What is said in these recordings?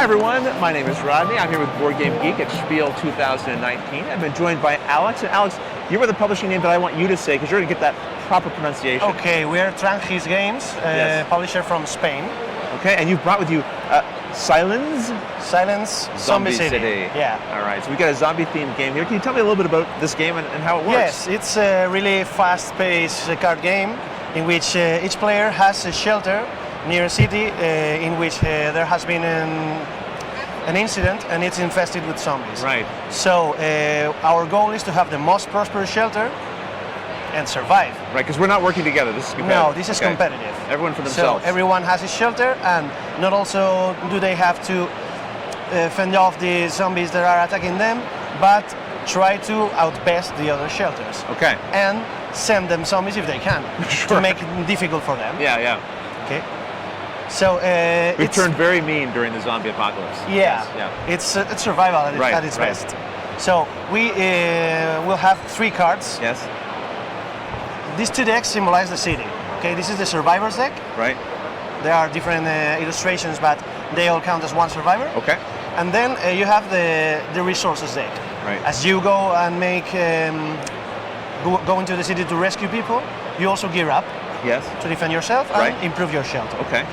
everyone, my name is Rodney. I'm here with BoardGameGeek at SPIEL 2019. I've been joined by Alex. And Alex, you were the publishing name that I want you to say because you're going to get that proper pronunciation. Okay, we are Tranquis Games, publisher from Spain. Okay, and you've brought with you SilenZe? SilenZe Zombie City. Yeah. All right, so we got a zombie-themed game here. Can you tell me a little bit about this game and how it works? Yes, it's a really fast-paced card game in which each player has a shelter near a city in which there has been an incident and it's infested with zombies. Right. So our goal is to have the most prosperous shelter and survive. Right, because we're not working together. This is competitive. No, this is competitive. Everyone for themselves. So everyone has a shelter, and not also do they have to fend off the zombies that are attacking them, but try to outbest the other shelters. Okay. And send them zombies if they can, Sure. to make it difficult for them. Yeah, yeah. Okay. So we've turned very mean during the zombie apocalypse. Yeah, yeah. It's survival at its best. So we will have 3 cards. Yes. These 2 decks symbolize the city. Okay, this is the survivor's deck. Right. There are different illustrations, but they all count as one survivor. Okay. And then you have the resources deck. Right. As you go and make go into the city to rescue people, you also gear up. Yes. To defend yourself and improve your shelter. Okay.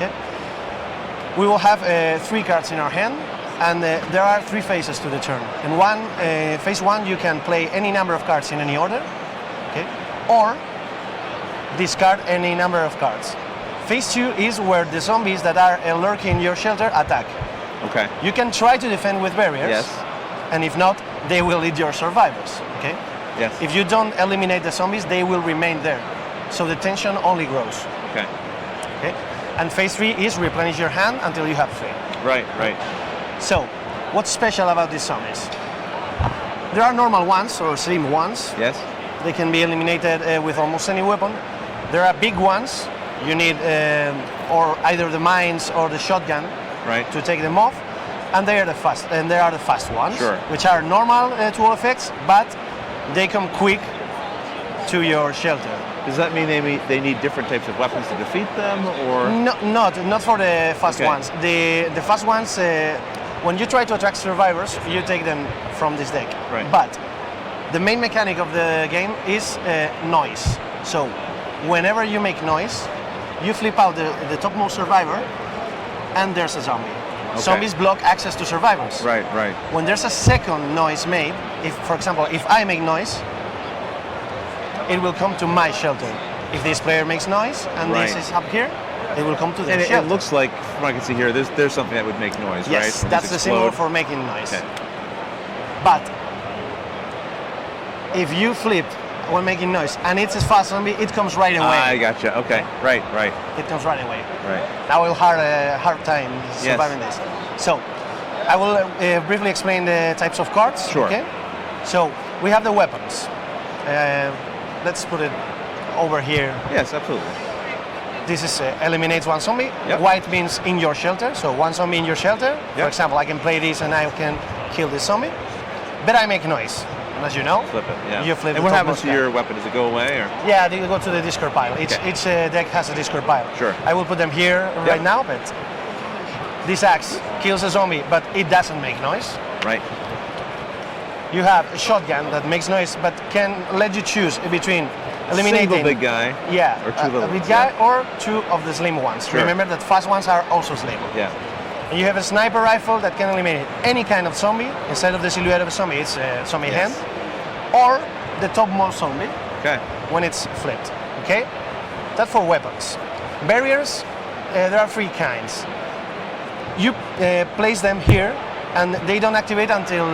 We will have 3 cards in our hand, and there are 3 phases to the turn. In phase 1, you can play any number of cards in any order, okay, or discard any number of cards. Phase 2 is where the zombies that are lurking in your shelter attack. Okay. You can try to defend with barriers. Yes. And if not, they will eat your survivors. Okay. Yes. If you don't eliminate the zombies, they will remain there. So the tension only grows. Okay. Okay. And phase 3 is replenish your hand until you have 3. Right, right. So, what's special about these zombies? There are normal ones or slim ones. Yes. They can be eliminated with almost any weapon. There are big ones. You need or either the mines or the shotgun to take them off. And they are the fast ones, which are normal to all effects, but they come quick to your shelter. Does that mean they need different types of weapons to defeat them, or? No, not for the fast ones. The fast ones, when you try to attract survivors, you take them from this deck. Right. But the main mechanic of the game is noise. So whenever you make noise, you flip out the topmost survivor, and there's a zombie. Okay. Zombies block access to survivors. Right, right. When there's a second noise made, for example, if I make noise, it will come to my shelter. If this player makes noise and this is up here, it will come to the shelter. It looks like, from what I can see here, there's something that would make noise, right? Yes, that's the symbol for making noise. Okay. But if you flip when making noise and it's a fast zombie, it comes right away. I gotcha. Okay. Right, right. It comes right away. Right. I will have a hard time surviving this. So I will briefly explain the types of cards. Sure. Okay. So we have the weapons. Let's put it over here. Yes, absolutely. This is eliminates one zombie. Yep. White means in your shelter. So one zombie in your shelter. Yep. For example, I can play this and I can kill this zombie. But I make noise. And as you know, flip it. Yeah. You flip. And what happens to your weapon? Does it go away, or? Yeah, they go to the discard pile. Each deck has a discard pile. Sure. I will put them here right now, but this axe kills a zombie, but it doesn't make noise. Right. You have a shotgun that makes noise, but can let you choose between eliminating single big guy. Yeah. Or 2 little big guy or 2 of the slim ones. Sure. Remember that fast ones are also slim. Yeah. And you have a sniper rifle that can eliminate any kind of zombie. Instead of the silhouette of a zombie, it's a zombie hand. Or the topmost zombie. Okay. When it's flipped. Okay? That's for weapons. Barriers, there are 3 kinds. You place them here, and they don't activate until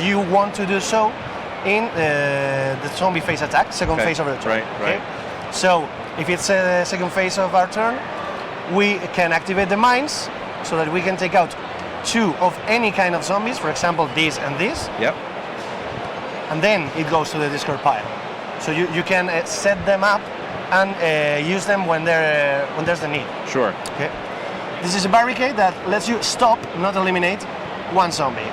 you want to do so in the zombie phase attack, second phase of the turn. Right, right. Okay? So if it's the second phase of our turn, we can activate the mines so that we can take out 2 of any kind of zombies, for example, this and this. Yep. And then it goes to the discard pile. So you can set them up and use them when there's the need. Sure. Okay. This is a barricade that lets you stop, not eliminate, one zombie.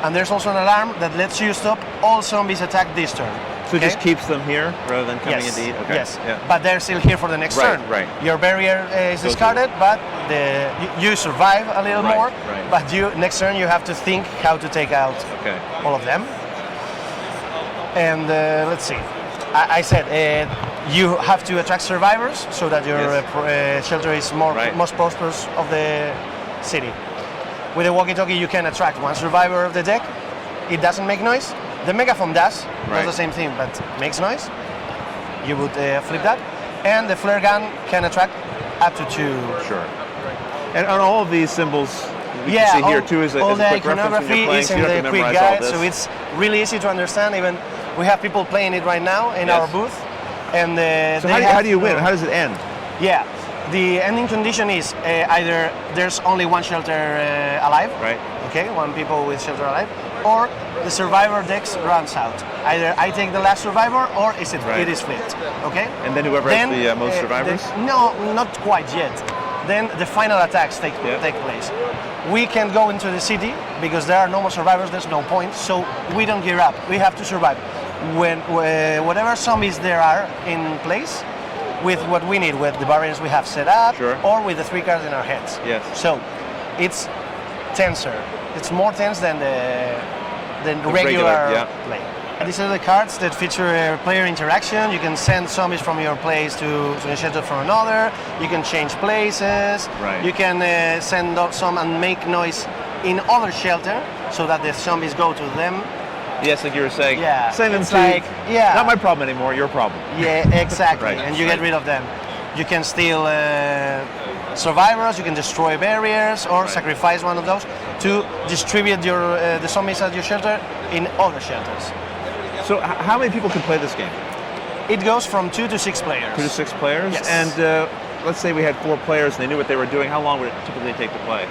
And there's also an alarm that lets you stop all zombies attacked this turn. So it just keeps them here rather than coming Yes. in to eat? Okay. Yes. Yeah. But they're still here for the next Right, turn. right. Your barrier is Goes discarded, but you survive a little Right, more. right. But next turn you have to think how to take out Okay. all of them. And let's see. I said you have to attract survivors so that your Yes. shelter is Right. most prosperous of the city. With a walkie-talkie, you can attract one survivor of the deck. It doesn't make noise. The megaphone does Right. the same thing, but makes noise. You would flip that, and the flare gun can attract up to 2. Sure. And on all of these symbols, we Yeah, can see here all, too is a all the quick reference when iconography you're playing, is so in you don't have the to quick memorize all guide, this. so it's really easy to understand. Even we have people playing it right now in our booth, and So how do you win? How does it end? Yeah, the ending condition is either there's only one shelter alive, Right. okay, one people with shelter alive, or the survivor decks runs out. Either I take the last survivor, or Right. it is flipped, okay? And then whoever has the most survivors? No, not quite yet. Then the final attacks take place. We can go into the city because there are no more survivors. There's no point, so we don't gear up. We have to survive. When whatever zombies there are in place, with what we need, with the barriers we have set up, Sure. or with the 3 cards in our hands. Yes. So it's tenser. It's more tense than the regular play. And these are the cards that feature player interaction. You can send zombies from your place to a shelter from another. You can change places. Right. You can send some and make noise in other shelter so that the zombies go to them. Yes, like you were saying. Yeah, Send them it's to. like- yeah. Not my problem anymore. Your problem. Yeah, exactly. Right, And you get right. rid of them. You can steal survivors. You can destroy barriers or sacrifice one of those to distribute the zombies at your shelter in other shelters. So how many people can play this game? It goes from 2 to 6 players. 2 to 6 players? Yes. And let's say we had 4 players and they knew what they were doing. How long would it typically take to play?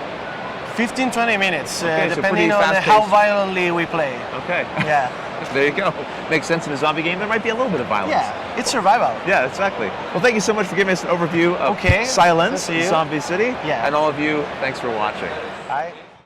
15-20 minutes, Okay, so depending pretty on fast-paced. how violently we play. Okay. Yeah. There you go. Makes sense in a zombie game. There might be a little bit of violence. Yeah, it's survival. Yeah, exactly. Well, thank you so much for giving us an overview of Okay, SilenZe, see you. Zombie City. Yeah. And all of you, thanks for watching. Bye.